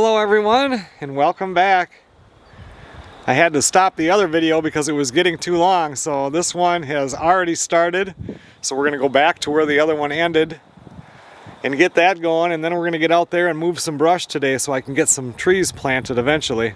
Hello everyone and welcome back. I had to stop the other video because it was getting too long, so this one has already started. So we're going to go back to where the other one ended and get that going, and then we're going to get out there and move some brush today so I can get some trees planted eventually.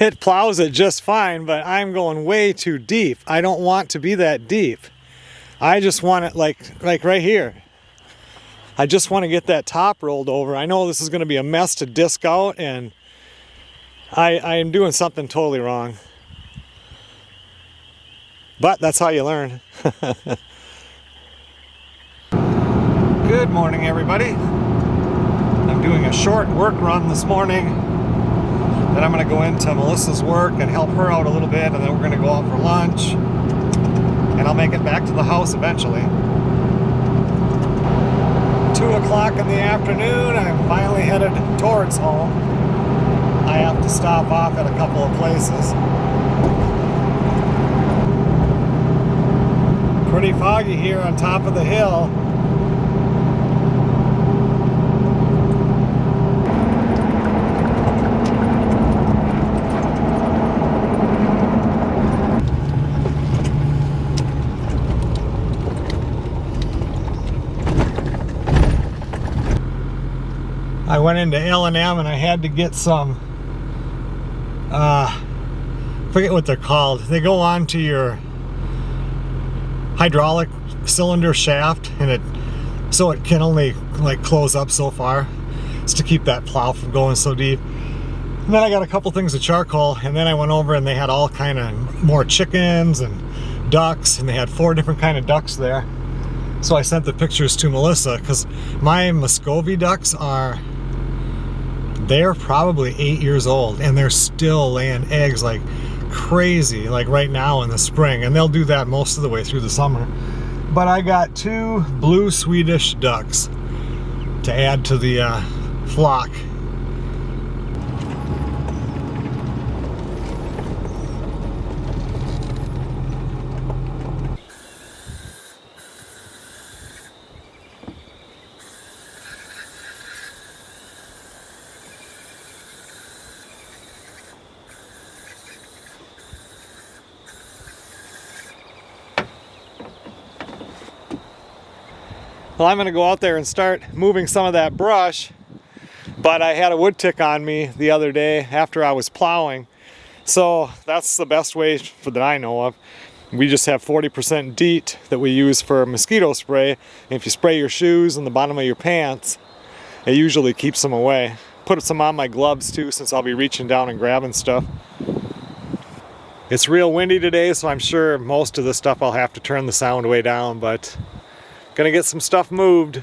It plows it just fine, but I'm going way too deep. I don't want to be that deep. I just want it like right here. I just want to get that top rolled over. I know this is going to be a mess to disc out, and I am doing something totally wrong. But that's how you learn. Good morning, everybody. I'm doing a short work run this morning. Then I'm going to go into Melissa's work and help her out a little bit, and then we're going to go out for lunch, and I'll make it back to the house eventually. 2 o'clock in the afternoon, I'm finally headed towards home. I have to stop off at a couple of places. Pretty foggy here on top of the hill. I went into L&M and I had to get some, forget what they're called. They go onto your hydraulic cylinder shaft, and so it can only like close up so far. It's to keep that plow from going so deep. And then I got a couple things of charcoal, and then I went over and they had all kind of more chickens and ducks, and they had 4 different kind of ducks there. So I sent the pictures to Melissa, because my Muscovy ducks they're probably 8 years old, and they're still laying eggs like crazy, like right now in the spring, and they'll do that most of the way through the summer. But I got 2 blue Swedish ducks to add to the flock. Well, I'm going to go out there and start moving some of that brush, but I had a wood tick on me the other day after I was plowing, so that's the best way that I know of. We just have 40% DEET that we use for mosquito spray, and if you spray your shoes and the bottom of your pants, it usually keeps them away. Put some on my gloves too, since I'll be reaching down and grabbing stuff. It's real windy today, so I'm sure most of the stuff I'll have to turn the sound way down, but gonna get some stuff moved.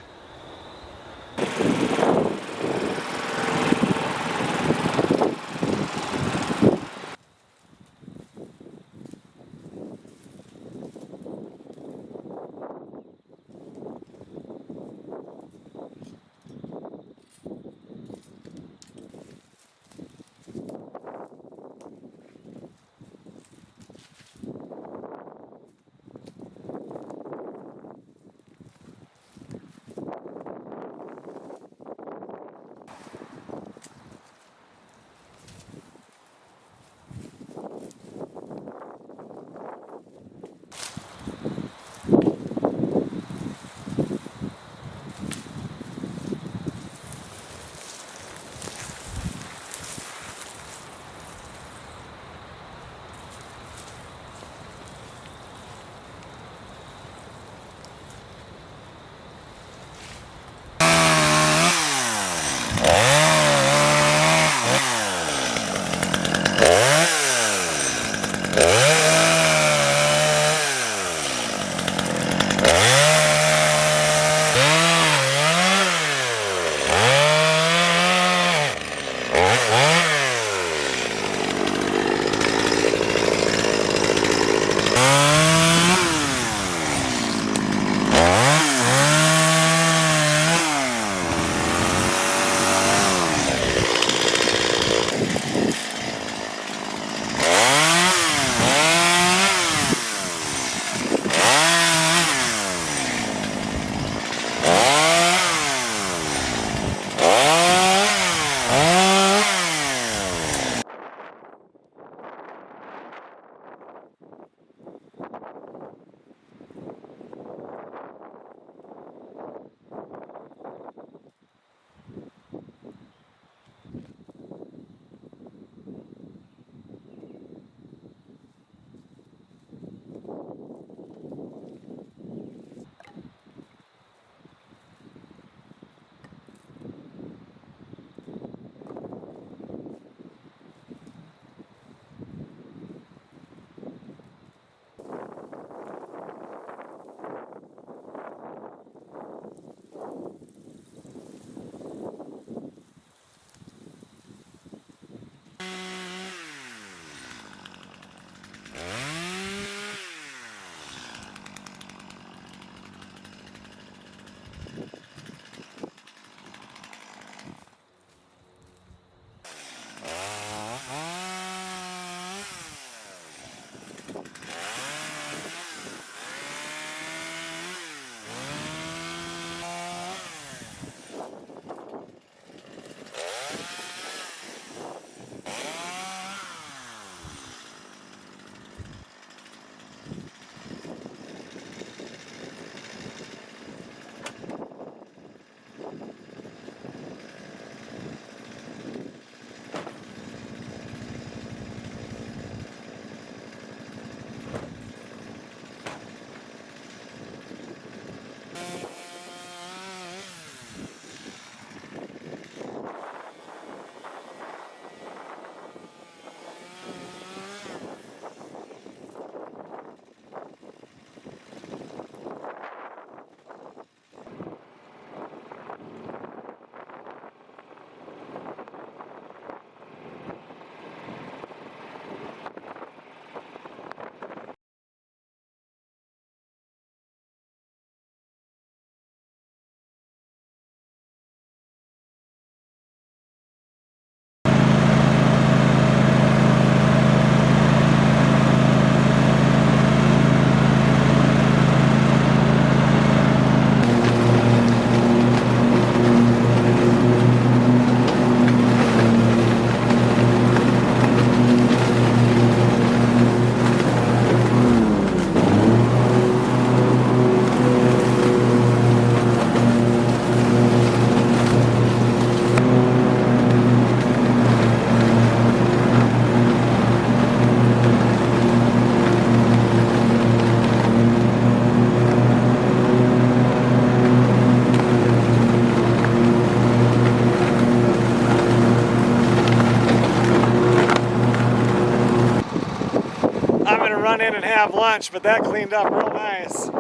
run in and have lunch, but that cleaned up real nice.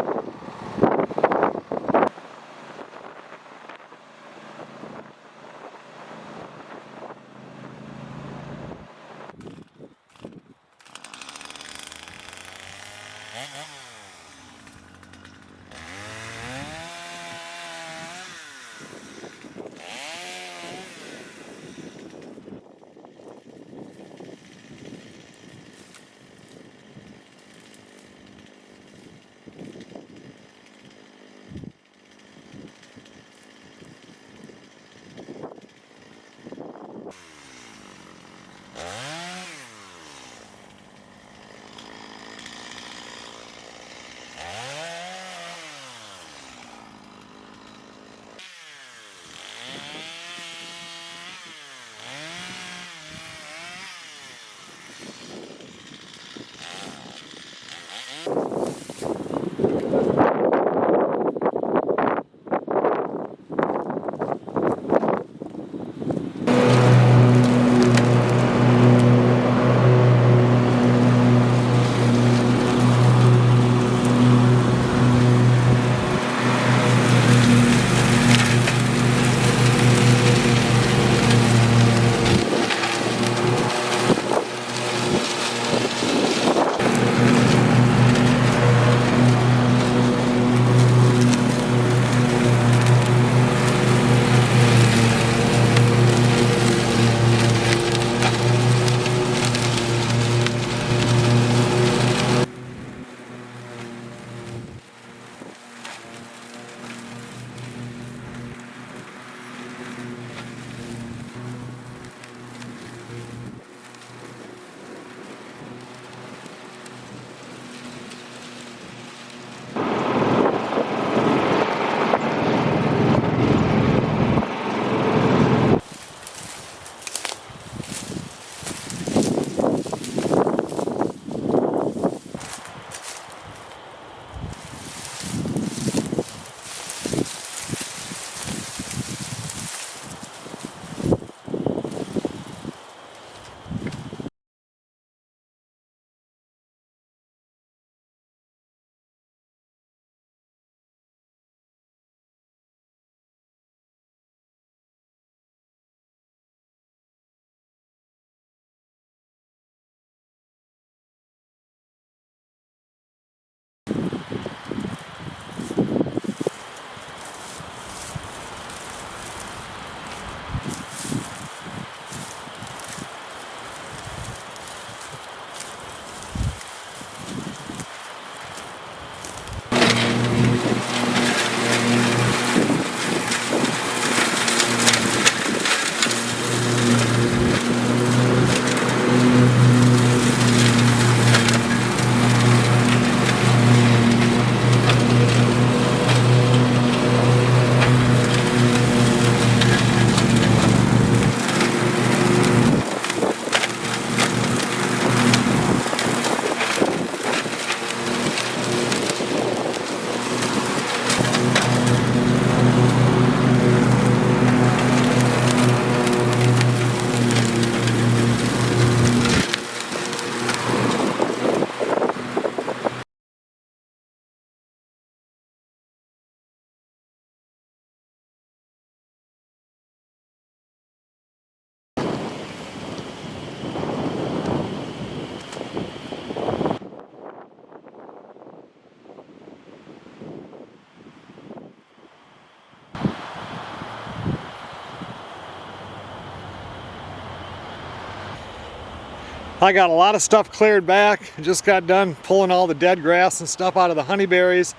I got a lot of stuff cleared back. Just got done pulling all the dead grass and stuff out of the honeyberries.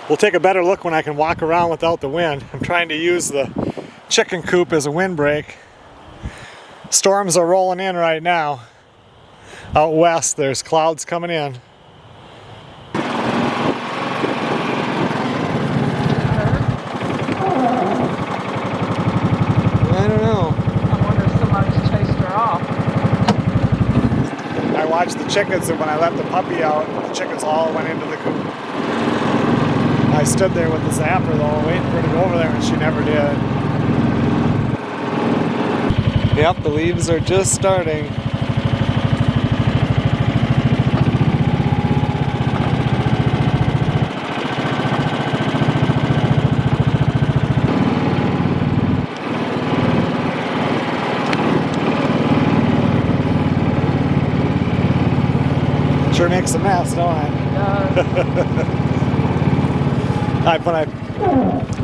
We'll take a better look when I can walk around without the wind. I'm trying to use the chicken coop as a windbreak. Storms are rolling in right now. Out west, there's clouds coming in. I don't know. I wonder if somebody's chased her off. I watched the chickens, and when I let the puppy out, the chickens all went into the coop. I stood there with the zapper though, waiting for her to go over there, and she never did. Yep, the leaves are just starting. Sure makes a mess, don't it?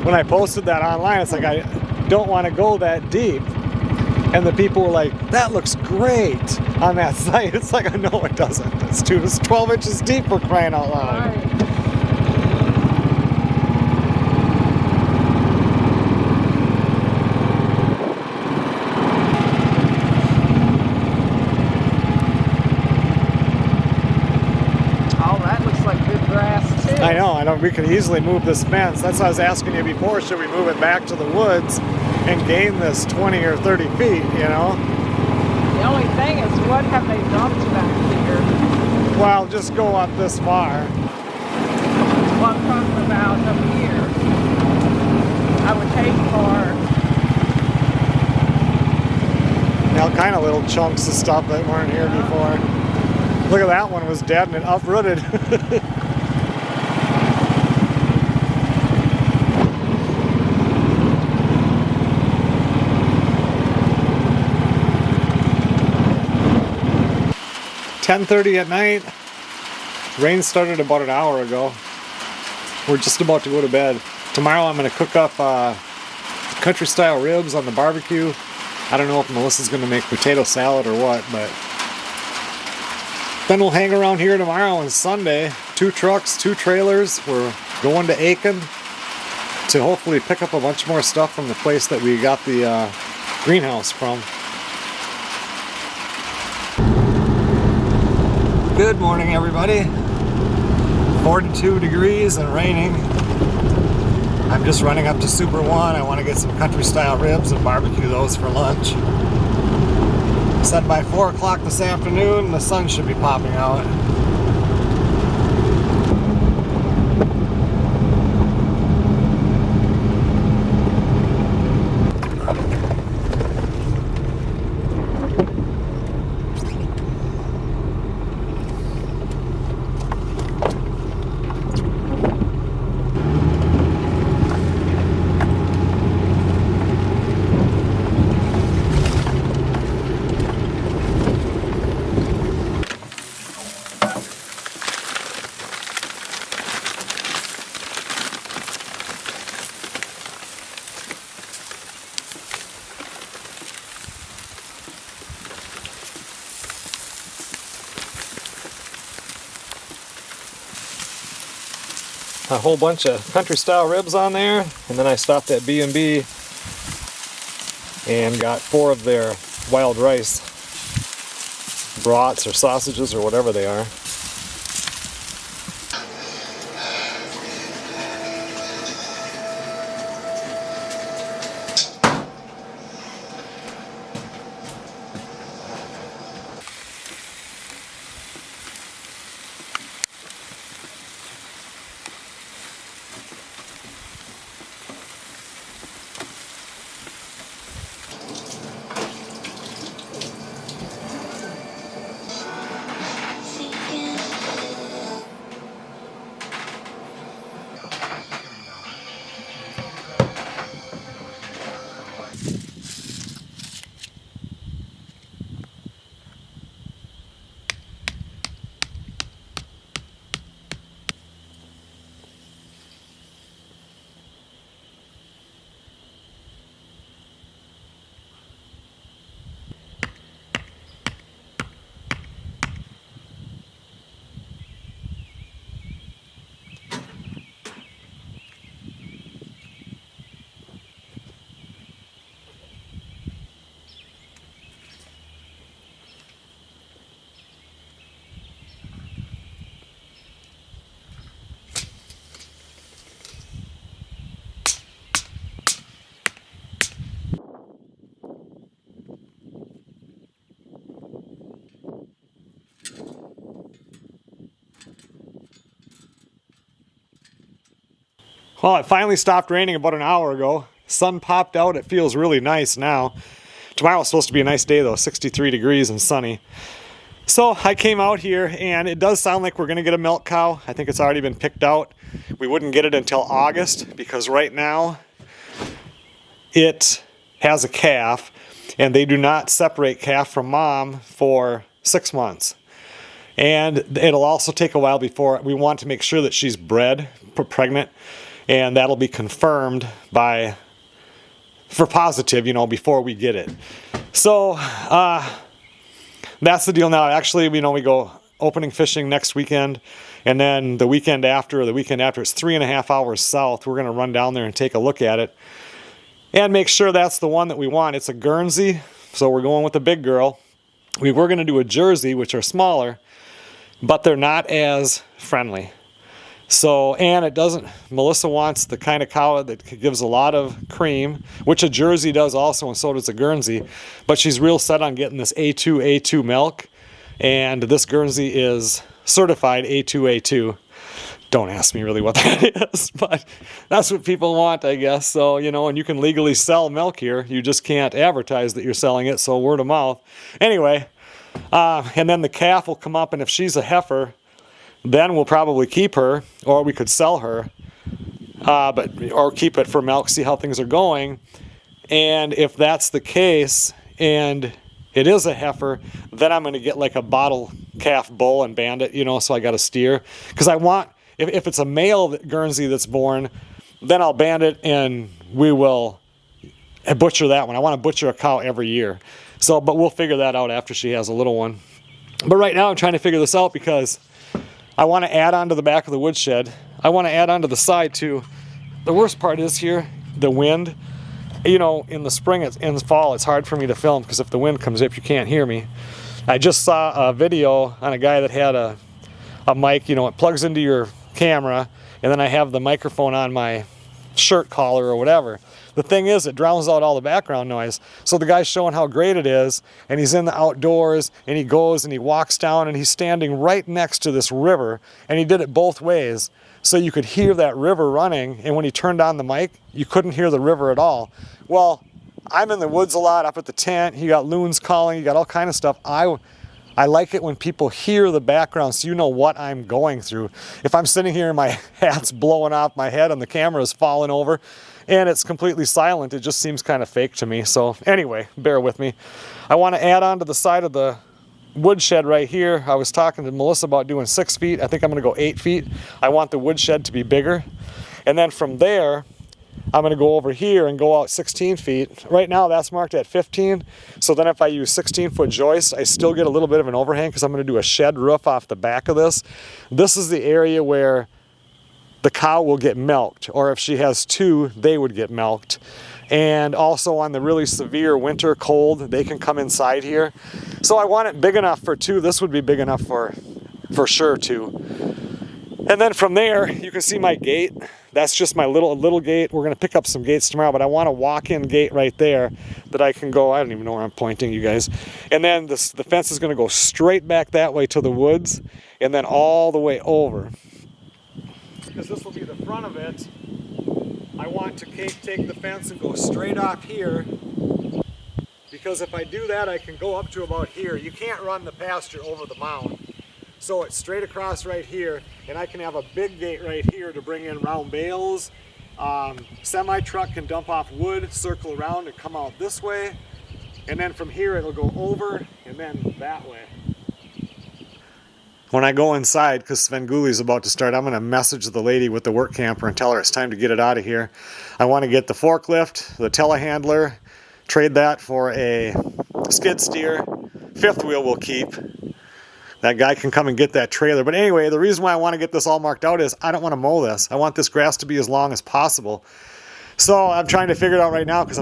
When I posted that online, it's like I don't want to go that deep. And the people were like, that looks great on that site. It's like, no, it doesn't. It's 12 inches deep for crying out loud. Right. Oh, that looks like good grass too. I know. We could easily move this fence. That's what I was asking you before. Should we move it back to the woods and gain this 20 or 30 feet, you know? The only thing is, what have they dumped back here? Well, just go up this far. What I'm talking about up here. I would hate for, All kind of little chunks of stuff that weren't here before. Look at that one, was dead and it uprooted. 10:30 at night. Rain started about an hour ago. We're just about to go to bed. Tomorrow I'm going to cook up country style ribs on the barbecue. I don't know if Melissa's going to make potato salad or what, but then we'll hang around here tomorrow and Sunday. 2 trucks, 2 trailers. We're going to Aiken to hopefully pick up a bunch more stuff from the place that we got the greenhouse from. Good morning, everybody. 42 degrees and raining. I'm just running up to Super One. I want to get some country style ribs and barbecue those for lunch. Said by 4 o'clock this afternoon, the sun should be popping out. A whole bunch of country style ribs on there, and then I stopped at B&B and got 4 of their wild rice brats or sausages or whatever they are. Well, it finally stopped raining about an hour ago. Sun popped out. It feels really nice now. Tomorrow's supposed to be a nice day though, 63 degrees and sunny. So I came out here and it does sound like we're going to get a milk cow. I think it's already been picked out. We wouldn't get it until August because right now it has a calf and they do not separate calf from mom for 6 months. And it'll also take a while before we want to make sure that she's pregnant, and that'll be confirmed for positive, before we get it. So that's the deal now. Actually, we go opening fishing next weekend, and then the weekend after, it's 3.5 hours south. We're going to run down there and take a look at it and make sure that's the one that we want. It's a Guernsey, so we're going with the big girl. We were going to do a Jersey, which are smaller, but they're not as friendly. So, and Melissa wants the kind of cow that gives a lot of cream, which a Jersey does also, and so does a Guernsey, but she's real set on getting this A2 milk, and this Guernsey is certified A2. Don't ask me really what that is, but that's what people want, I guess. So, and you can legally sell milk here. You just can't advertise that you're selling it, so word of mouth. Anyway, and then the calf will come up, and if she's a heifer, then we'll probably keep her, or we could sell her, or keep it for milk, see how things are going. And if that's the case, and it is a heifer, then I'm going to get like a bottle calf bull and band it, so I got to steer. Because I want, if it's a male Guernsey that's born, then I'll band it and we will butcher that one. I want to butcher a cow every year. So, but we'll figure that out after she has a little one. But right now I'm trying to figure this out because I want to add on to the back of the woodshed. I want to add on to the side too. The worst part is here, the wind. In the spring and the fall, it's hard for me to film because if the wind comes up, you can't hear me. I just saw a video on a guy that had a mic, it plugs into your camera, and then I have the microphone on my shirt collar or whatever. The thing is, it drowns out all the background noise. So the guy's showing how great it is, and he's in the outdoors, and he goes and he walks down, and he's standing right next to this river, and he did it both ways. So you could hear that river running, and when he turned on the mic, you couldn't hear the river at all. Well, I'm in the woods a lot, up at the tent. You got loons calling, you got all kind of stuff. I like it when people hear the background so you know what I'm going through. If I'm sitting here and my hat's blowing off my head and the camera is falling over and it's completely silent, it just seems kind of fake to me. So anyway, bear with me. I want to add on to the side of the woodshed right here. I was talking to Melissa about doing 6 feet. I think I'm going to go 8 feet. I want the woodshed to be bigger. And then from there, I'm going to go over here and go out 16 feet. Right now that's marked at 15. So then if I use 16-foot joists, I still get a little bit of an overhang because I'm going to do a shed roof off the back of this. This is the area where the cow will get milked, or if she has two, they would get milked. And also on the really severe winter cold, they can come inside here. So I want it big enough for two. This would be big enough for sure two. And then from there, you can see my gate. That's just my little gate. We're going to pick up some gates tomorrow, but I want a walk-in gate right there that I can go. I don't even know where I'm pointing, you guys. And then the fence is going to go straight back that way to the woods and then all the way over. Because this will be the front of it. I want to take the fence and go straight off here. Because if I do that, I can go up to about here. You can't run the pasture over the mound. So it's straight across right here, and I can have a big gate right here to bring in round bales. Semi-truck can dump off wood, circle around and come out this way. And then from here it'll go over and then that way. When I go inside, because Svenguli's about to start, I'm going to message the lady with the work camper and tell her it's time to get it out of here. I want to get the forklift, the telehandler, trade that for a skid steer. Fifth wheel we'll keep. That guy can come and get that trailer. But anyway, the reason why I want to get this all marked out is I don't want to mow this. I want this grass to be as long as possible. So I'm trying to figure it out right now because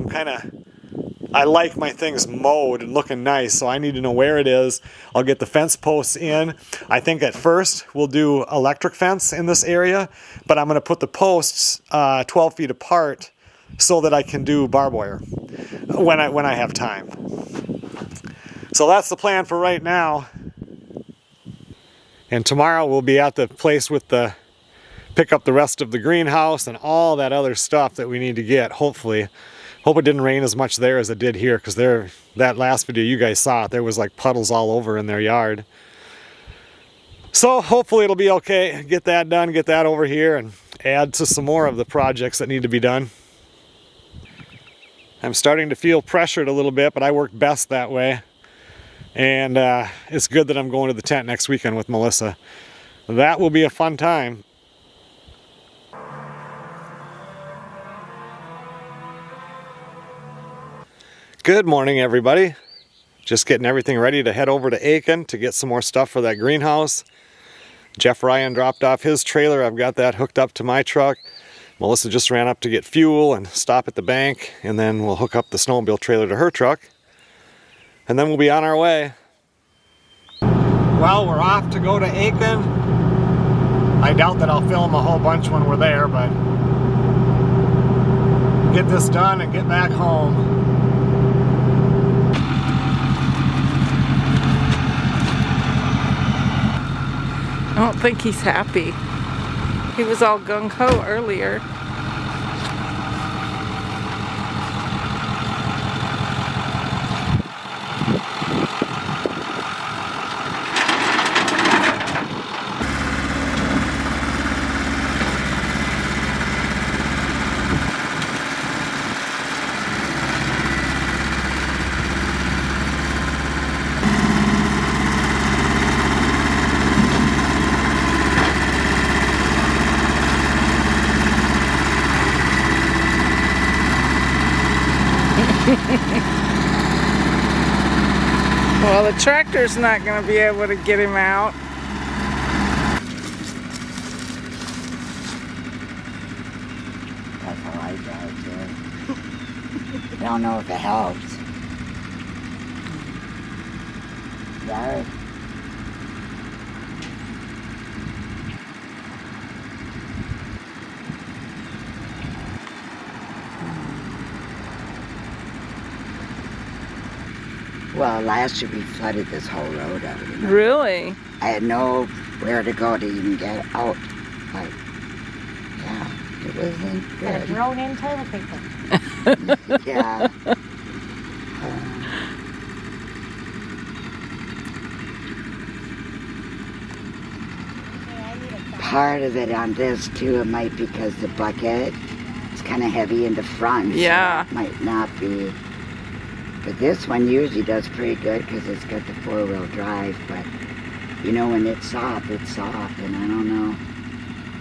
I like my things mowed and looking nice. So I need to know where it is. I'll get the fence posts in. I think at first we'll do electric fence in this area, but I'm going to put the posts 12 feet apart so that I can do barbed wire when I have time. So that's the plan for right now. And tomorrow we'll be at the place with pick up the rest of the greenhouse and all that other stuff that we need to get, hopefully. Hope it didn't rain as much there as it did here, because that last video you guys saw it, there was like puddles all over in their yard. So hopefully it'll be okay. Get that done, get that over here, and add to some more of the projects that need to be done. I'm starting to feel pressured a little bit, but I work best that way. And it's good that I'm going to the tent next weekend with Melissa. That will be a fun time. Good morning, everybody. Just getting everything ready to head over to Aiken to get some more stuff for that greenhouse. Jeff Ryan dropped off his trailer. I've got that hooked up to my truck. Melissa just ran up to get fuel and stop at the bank, and then we'll hook up the snowmobile trailer to her truck. And then we'll be on our way. Well, we're off to go to Aiken. I doubt that I'll film a whole bunch when we're there, but get this done and get back home. I don't think he's happy. He was all gung-ho earlier. Well, the tractor's not going to be able to get him out. That's how I drive too. Don't know if it helps. Yeah. Well, last year we flooded this whole road out. You know? Really? I had nowhere to go to even get out. But, yeah, it wasn't Got a good. grown-in toilet paper. Yeah. Part of it on this too, it might be because the bucket is kind of heavy in the front. so Yeah. it might not be. But this one usually does pretty good because it's got the four-wheel drive. But you know, when it's soft, and I don't know.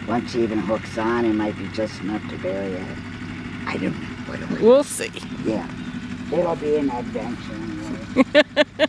Once it even hooks on, it might be just enough to bury it. I don't know. What We'll see. Yeah, it'll be an adventure anyway.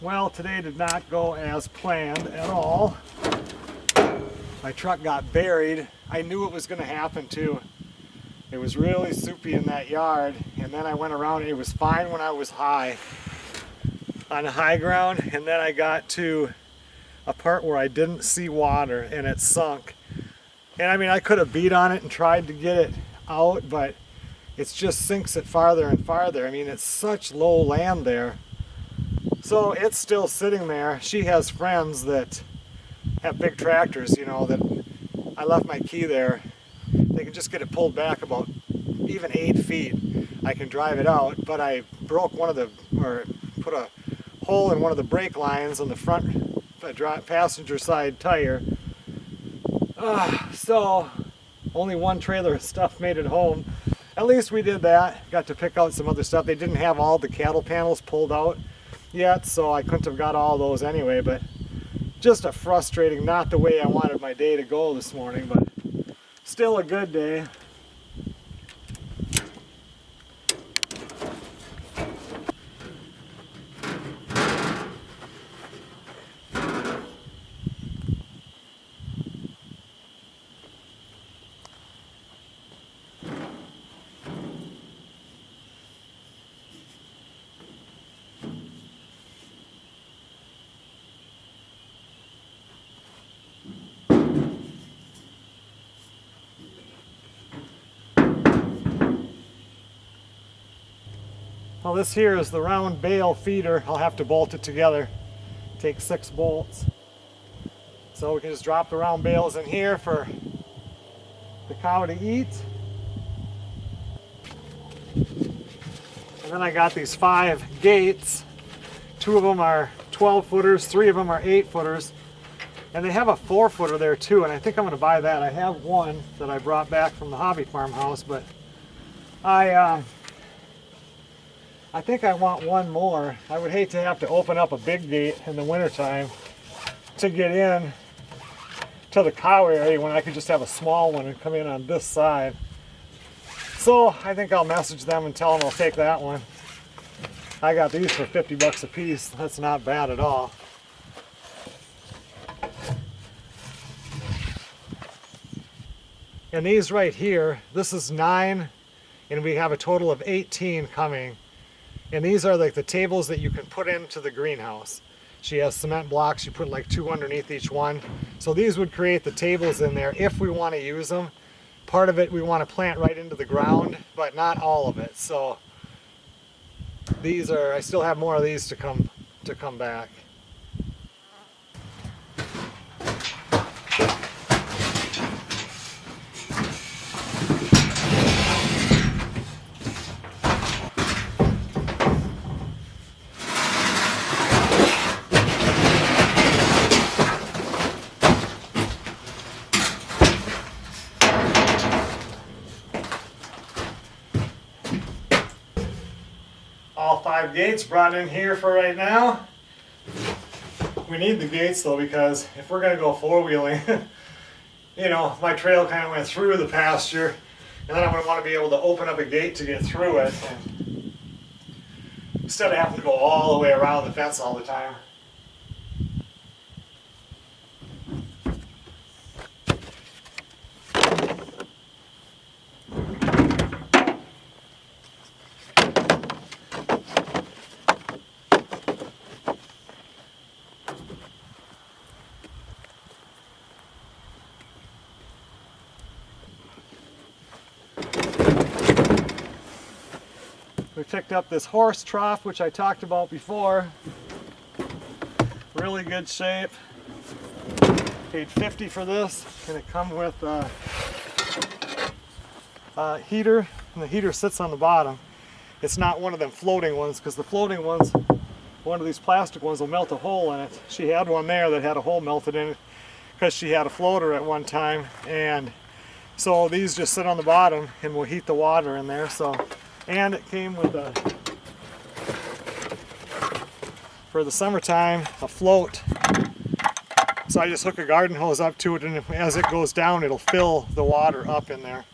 Well, today did not go as planned at all. My truck got buried. I knew it was going to happen too. It was really soupy in that yard, and then I went around. It was fine when I was high, on the high ground, and then I got to a part where I didn't see water and it sunk. And I mean, I could have beat on it and tried to get it out, but it just sinks it farther and farther. I mean, it's such low land there. So it's still sitting there. She has friends that have big tractors, you know, that I left my key there. They can just get it pulled back about even 8 feet. I can drive it out, but I broke put a hole in one of the brake lines on the front passenger side tire. So only one trailer of stuff made it home. At least we did that. Got to pick out some other stuff. They didn't have all the cattle panels pulled out yet, so I couldn't have got all those anyway, but just a frustrating, not the way I wanted my day to go this morning, but still a good day. Well, this here is the round bale feeder. I'll have to bolt it together. Take 6 bolts. So we can just drop the round bales in here for the cow to eat. And then I got these 5 gates. 2 of them are 12 footers, 3 of them are 8 footers. And they have a 4 footer there too, and I think I'm gonna buy that. I have one that I brought back from the hobby farmhouse, but I think I want one more. I would hate to have to open up a big gate in the wintertime to get in to the cow area when I could just have a small one and come in on this side. So I think I'll message them and tell them I'll take that one. I got these for 50 bucks a piece. That's not bad at all. And these right here, this is 9, and we have a total of 18 coming. And these are like the tables that you can put into the greenhouse. She has cement blocks, you put like 2 underneath each one. So these would create the tables in there if we want to use them. Part of it we want to plant right into the ground, but not all of it. So these are, I still have more of these to come back. All 5 gates brought in here for right now. We need the gates though, because if we're gonna go 4-wheeling, you know, my trail kind of went through the pasture, and then I'm gonna want to be able to open up a gate to get through it, and instead of having to go all the way around the fence all the time. We picked up this horse trough, which I talked about before. Really good shape. Paid $50 for this, and it comes with a heater, and the heater sits on the bottom. It's not one of them floating ones, because the floating ones, one of these plastic ones will melt a hole in it. She had one there that had a hole melted in it because she had a floater at one time, and so these just sit on the bottom and will heat the water in there. So. And it came with a, for the summertime, a float. So I just hook a garden hose up to it, and as it goes down, it'll fill the water up in there.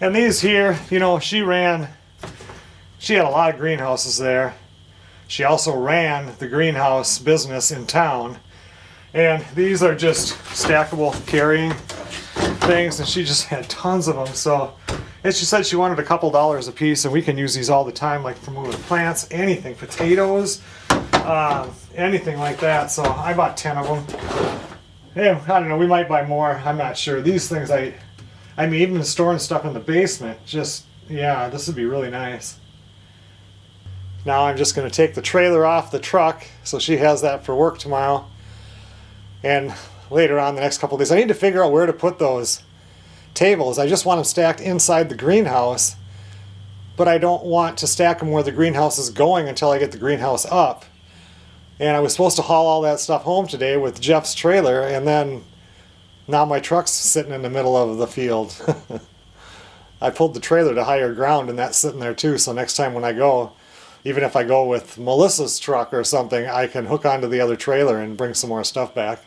And these here, you know, she had a lot of greenhouses there. She also ran the greenhouse business in town, and these are just stackable carrying things, and she just had tons of them. So, and she said she wanted a couple dollars a piece, and we can use these all the time, like for moving plants, anything, potatoes, anything like that. So I bought 10 of them, Yeah, I don't know, we might buy more. I'm not sure. These things, I mean, even storing stuff in the basement, just, yeah, this would be really nice. Now I'm just going to take the trailer off the truck so she has that for work tomorrow. And later on, the next couple of days, I need to figure out where to put those tables. I just want them stacked inside the greenhouse, but I don't want to stack them where the greenhouse is going until I get the greenhouse up. And I was supposed to haul all that stuff home today with Jeff's trailer, and then now my truck's sitting in the middle of the field. I pulled the trailer to higher ground, and that's sitting there too, so next time when I go, even if I go with Melissa's truck or something, I can hook onto the other trailer and bring some more stuff back.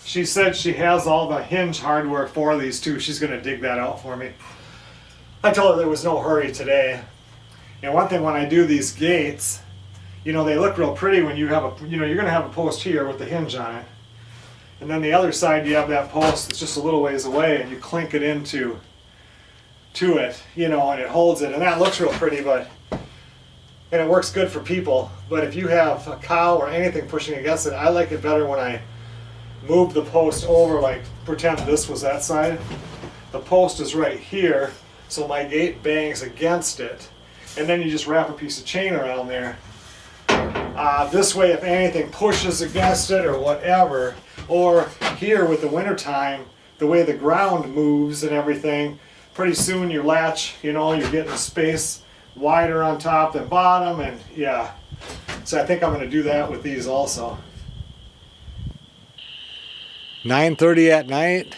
She said she has all the hinge hardware for these too. She's going to dig that out for me. I told her there was no hurry today. And one thing when I do these gates, you know, they look real pretty when you have a, you know, you're going to have a post here with the hinge on it. And then the other side you have that post that's just a little ways away, and you clink it into it, you know, and it holds it. And that looks real pretty, but, and it works good for people. But if you have a cow or anything pushing against it, I like it better when I move the post over, like pretend this was that side. The post is right here, so my gate bangs against it, and then you just wrap a piece of chain around there. This way, if anything pushes against it or whatever, or here with the winter time, the way the ground moves and everything, pretty soon your latch, you know, you're getting space wider on top than bottom, and yeah. So I think I'm going to do that with these also. 9:30 at night,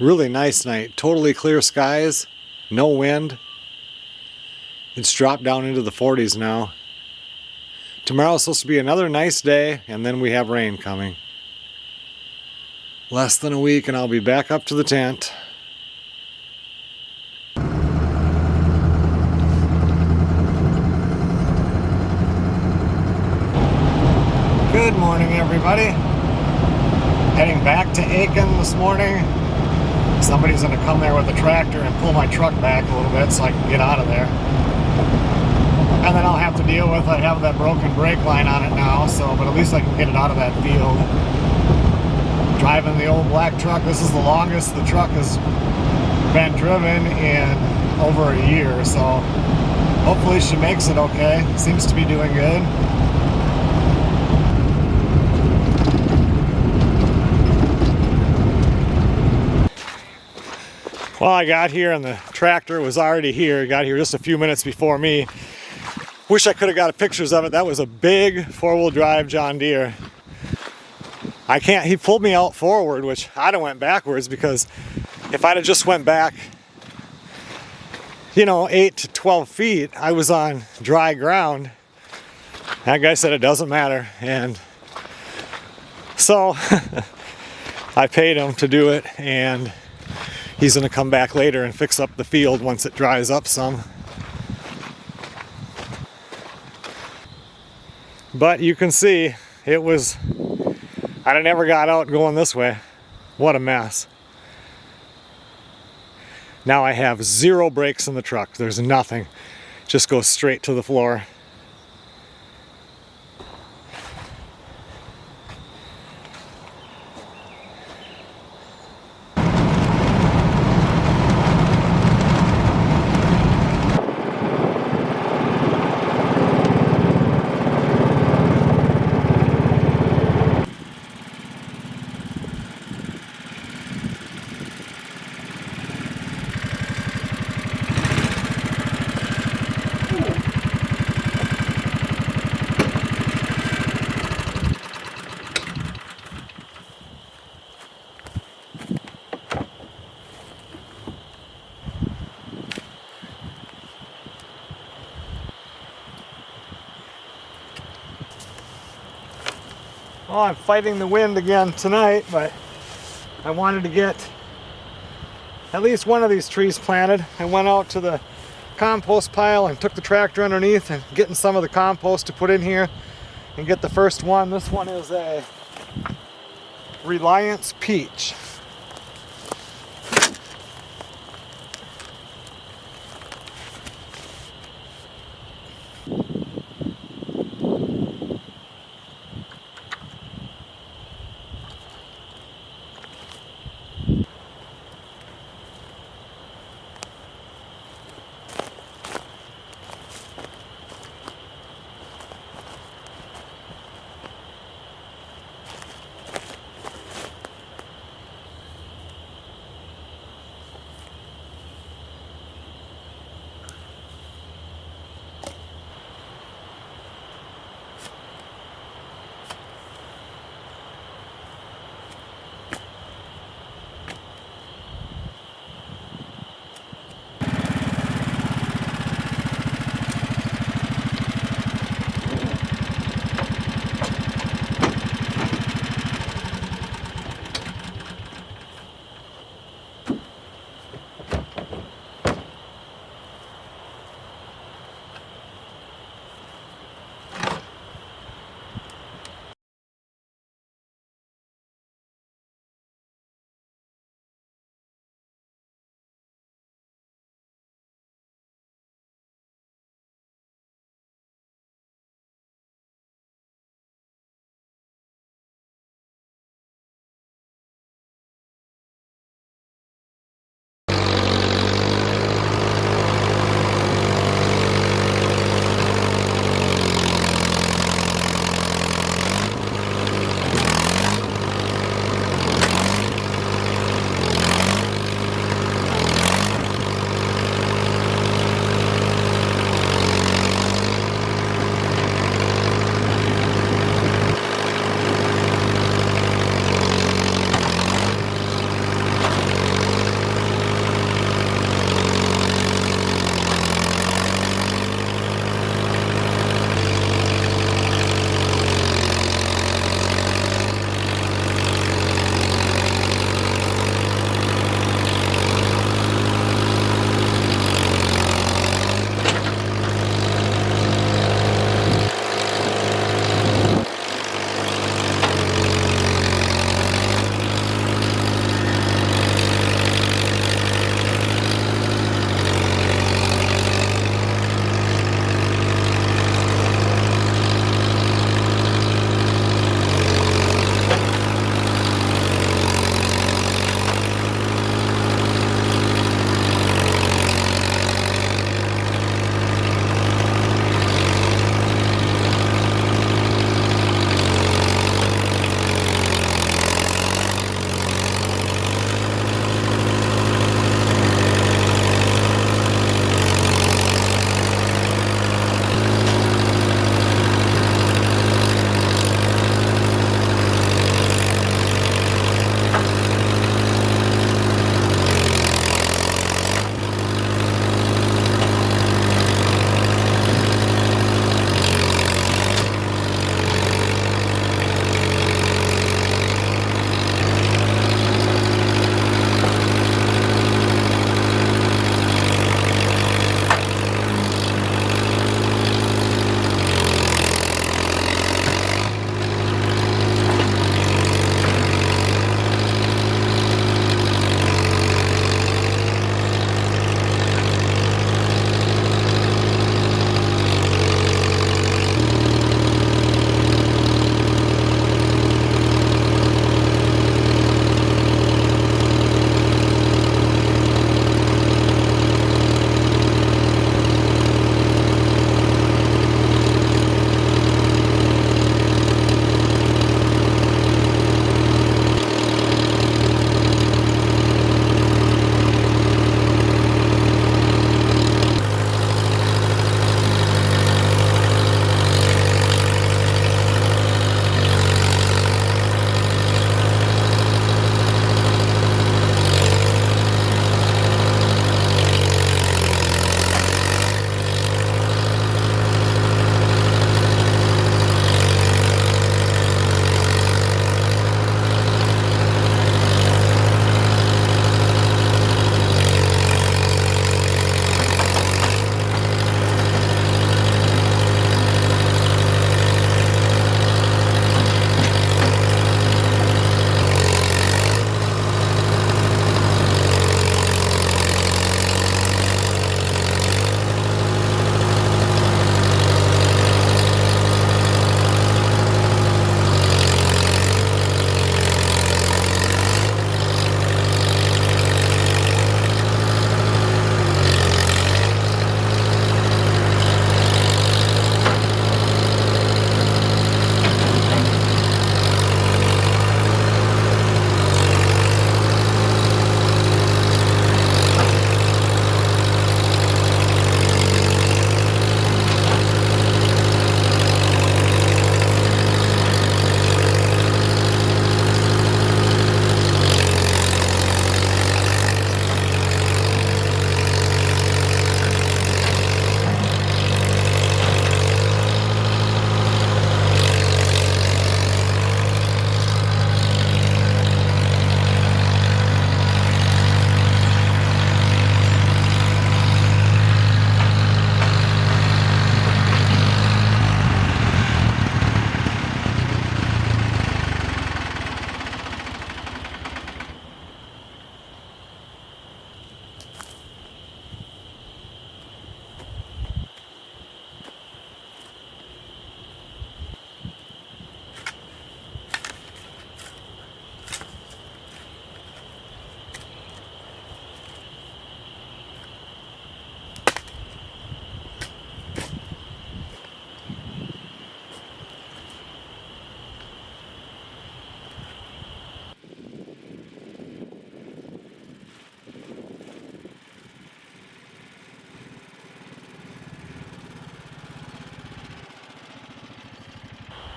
really nice night, totally clear skies, no wind. It's dropped down into the 40s now. Tomorrow's supposed to be another nice day, and then we have rain coming. Less than a week and I'll be back up to the tent. Good morning, everybody. Heading back to Aiken this morning. Somebody's going to come there with a tractor and pull my truck back a little bit so I can get out of there. And then I'll have to deal with, I have that broken brake line on it now, so, but at least I can get it out of that field. Driving the old black truck, this is the longest the truck has been driven in over a year, so hopefully she makes it okay. Seems to be doing good. Well, I got here and the tractor was already here. Got here just a few minutes before me. Wish I could have got pictures of it. That was a big four-wheel drive John Deere. I can't, he pulled me out forward, which I'd have went backwards, because if I'd have just went back, you know, 8 to 12 feet, I was on dry ground. That guy said it doesn't matter. And so I paid him to do it, and he's going to come back later and fix up the field once it dries up some. But you can see it was, I never got out going this way. What a mess. Now I have 0 brakes in the truck. There's nothing. Just goes straight to the floor. Well, I'm fighting the wind again tonight, but I wanted to get at least one of these trees planted. I went out to the compost pile and took the tractor underneath and getting some of the compost to put in here. and get the first one. This one is a Reliance Peach.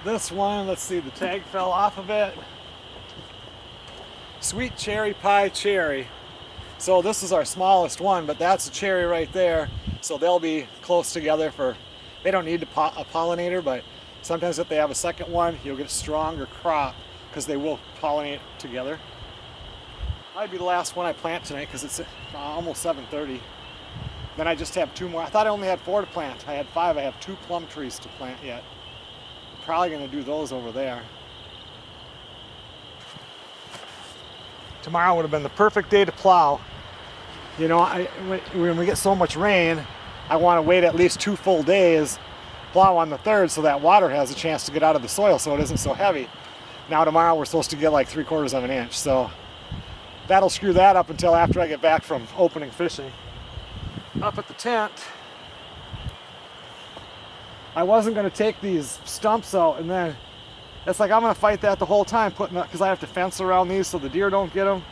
this one, let's see, the tag fell off of it. Sweet cherry pie cherry. So this is our smallest one, but that's a cherry right there. So they'll be close together for, they don't need a pollinator, but sometimes if they have a second one, you'll get a stronger crop because they will pollinate together. Might be the last one I plant tonight because it's almost 7:30. Then I just have 2 more. I thought I only had 4 to plant. I had 5. I have 2 plum trees to plant yet. I'm probably going to do those over there. Tomorrow would have been the perfect day to plow. You know, when we get so much rain, I want to wait at least 2 full days, plow on the 3rd so that water has a chance to get out of the soil so it isn't so heavy. Now tomorrow we're supposed to get like 3/4 of an inch, so that'll screw that up until after I get back from opening fishing. Up at the tent, I wasn't going to take these stumps out, and then it's like I'm going to fight that the whole time, because I have to fence around these so the deer don't get them.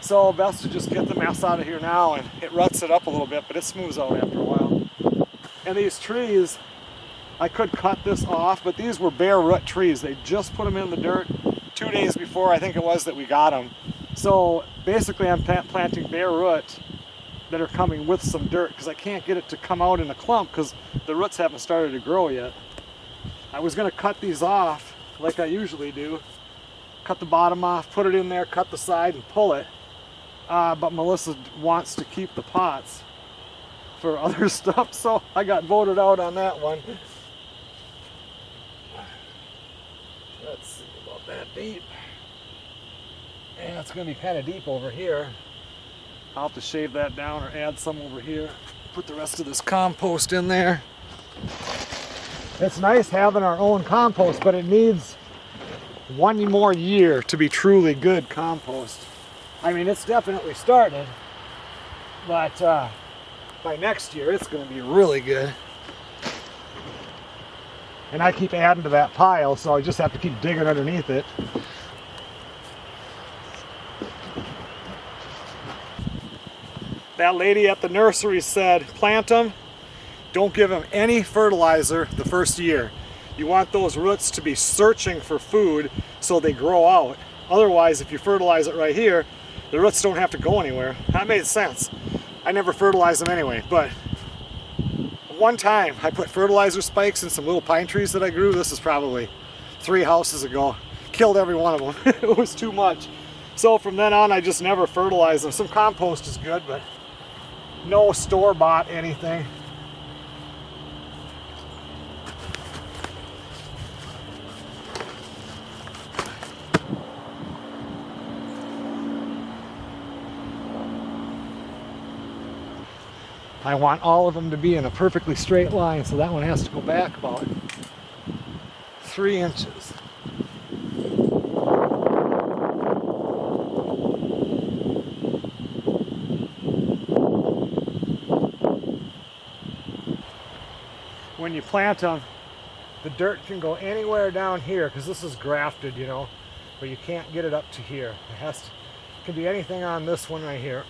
So best to just get the mess out of here now, and it ruts it up a little bit, but it smooths out after a while. And these trees, I could cut this off, but these were bare root trees. They just put them in the dirt 2 days before, I think it was, that we got them. So basically I'm planting bare root that are coming with some dirt because I can't get it to come out in a clump because the roots haven't started to grow yet. I was going to cut these off like I usually do. Cut the bottom off, put it in there, cut the side and pull it. But Melissa wants to keep the pots for other stuff, so I got voted out on that one. Let's see about that deep. Yeah, it's going to be kind of deep over here. I'll have to shave that down or add some over here. Put the rest of this compost in there. It's nice having our own compost, but it needs 1 more year to be truly good compost. I mean, it's definitely started, but by next year it's going to be really good. And I keep adding to that pile, so I just have to keep digging underneath it. That lady at the nursery said, plant them, don't give them any fertilizer the first year. You want those roots to be searching for food so they grow out. Otherwise, if you fertilize it right here, the roots don't have to go anywhere. That made sense. I never fertilized them anyway, but one time I put fertilizer spikes in some little pine trees that I grew. This is probably 3 houses ago. Killed every one of them. It was too much. So from then on, I just never fertilized them. Some compost is good, but no store-bought anything. I want all of them to be in a perfectly straight line, so that one has to go back about 3 inches. When you plant them, the dirt can go anywhere down here because this is grafted, you know, but you can't get it up to here. It can be anything on this one right here.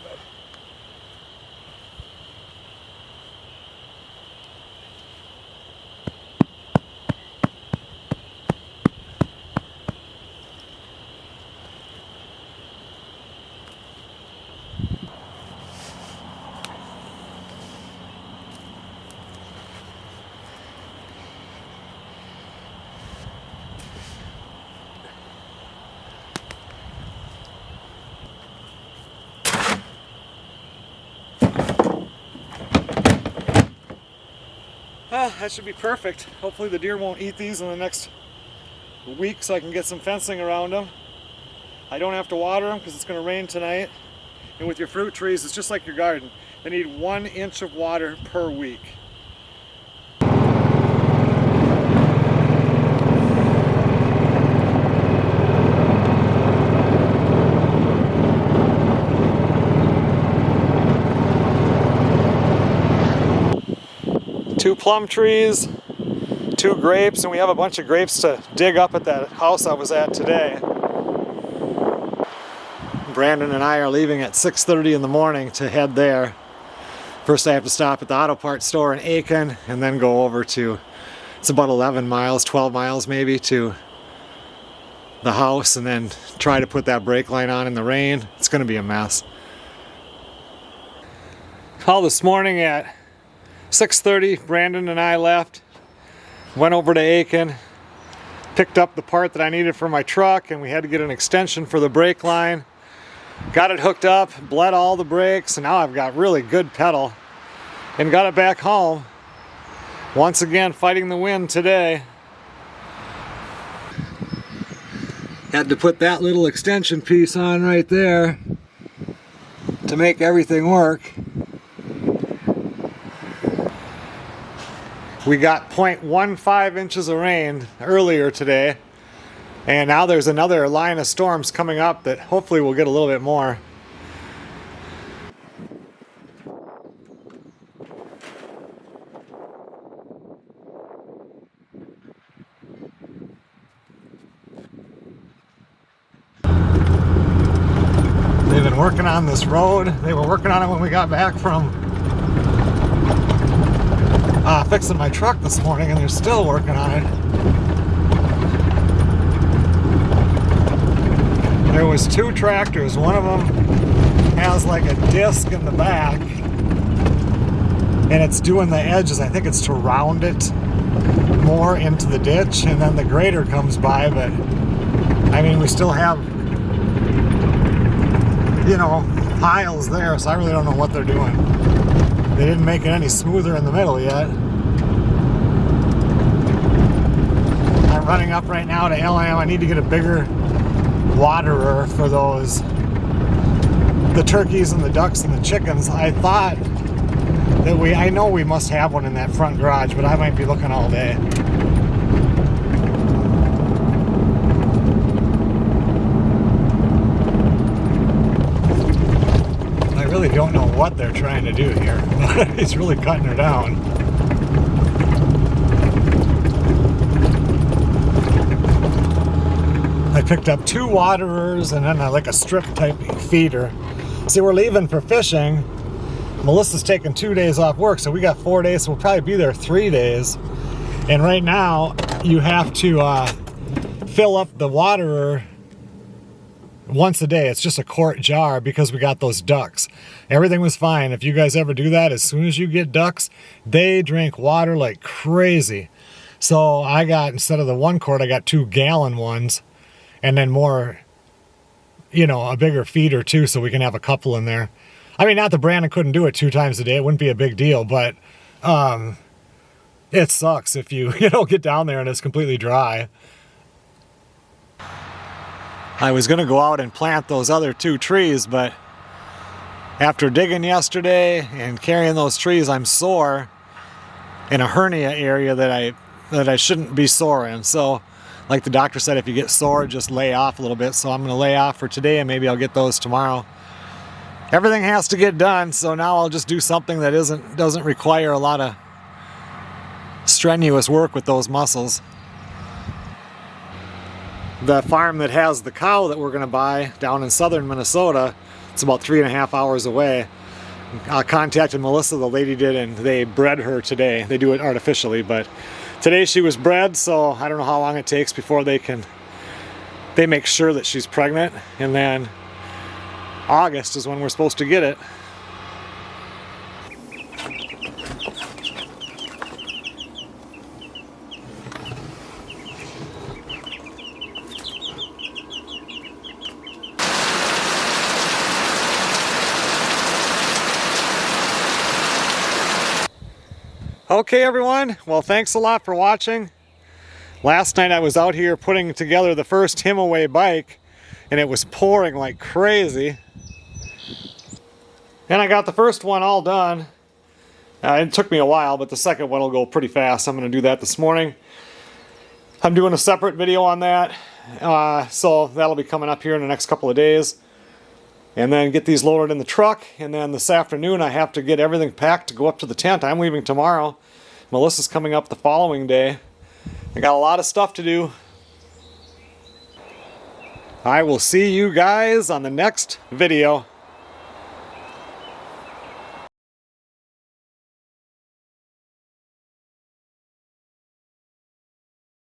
Well, that should be perfect. Hopefully the deer won't eat these in the next week so I can get some fencing around them. I don't have to water them because it's going to rain tonight. And with your fruit trees, it's just like your garden. They need 1 inch of water per week. Two plum trees, 2 grapes, and we have a bunch of grapes to dig up at that house I was at today. Brandon and I are leaving at 6:30 in the morning to head there. First I have to stop at the auto parts store in Aiken and then go over to It's about 11 miles, 12 miles maybe to the house, and then try to put that brake line on in the rain. It's going to be a mess. Well, this morning at 6:30, Brandon and I left, went over to Aiken, picked up the part that I needed for my truck, and we had to get an extension for the brake line. Got it hooked up, bled all the brakes, and now I've got really good pedal. And got it back home. Once again, fighting the wind today. Had to put that little extension piece on right there to make everything work. We got 0.15 inches of rain earlier today, and now there's another line of storms coming up that hopefully we'll get a little bit more. They've been working on this road. They were working on it when we got back from fixing my truck this morning, and they're still working on it. There was 2 tractors. One of them has like a disc in the back, and it's doing the edges. I think it's to round it more into the ditch, and then the grader comes by, but I mean, we still have, you know, piles there, so I really don't know what they're doing. They didn't make it any smoother in the middle yet. I'm running up right now to LM. I need to get a bigger waterer for those, the turkeys and the ducks and the chickens. I thought that I know we must have one in that front garage, but I might be looking all day. I really don't know what they're trying to do here, but he's really cutting her down. I picked up 2 waterers and then like a strip type feeder. See, we're leaving for fishing. Melissa's taking 2 days off work, so we got 4 days, so we'll probably be there 3 days. And right now, you have to fill up the waterer once a day. It's just a quart jar because we got those ducks. Everything was fine. If you guys ever do that, as soon as you get ducks, they drink water like crazy. So I got, instead of the 1 quart, I got 2 gallon ones, and then more, you know, a bigger feeder too, so we can have a couple in there. I mean, not that Brandon couldn't do it 2 times a day. It wouldn't be a big deal, but it sucks if you don't get down there and it's completely dry. I was going to go out and plant those other 2 trees, but after digging yesterday and carrying those trees, I'm sore in a hernia area that I shouldn't be sore in. So, like the doctor said, if you get sore, just lay off a little bit. So I'm going to lay off for today, and maybe I'll get those tomorrow. Everything has to get done, so now I'll just do something that doesn't require a lot of strenuous work with those muscles. The farm that has the cow that we're going to buy down in southern Minnesota, it's about 3.5 hours away. I contacted Melissa, the lady did, and they bred her today. They do it artificially, but today she was bred, so I don't know how long it takes before they make sure that she's pregnant, and then August is when we're supposed to get it. Okay everyone, well thanks a lot for watching. Last night I was out here putting together the first Himaway bike, and it was pouring like crazy. And I got the first one all done. It took me a while, but the second one will go pretty fast. I'm going to do that this morning. I'm doing a separate video on that, so that'll be coming up here in the next couple of days. And then get these loaded in the truck, and then this afternoon I have to get everything packed to go up to the tent. I'm leaving tomorrow. Melissa's coming up the following day. I got a lot of stuff to do. I will see you guys on the next video.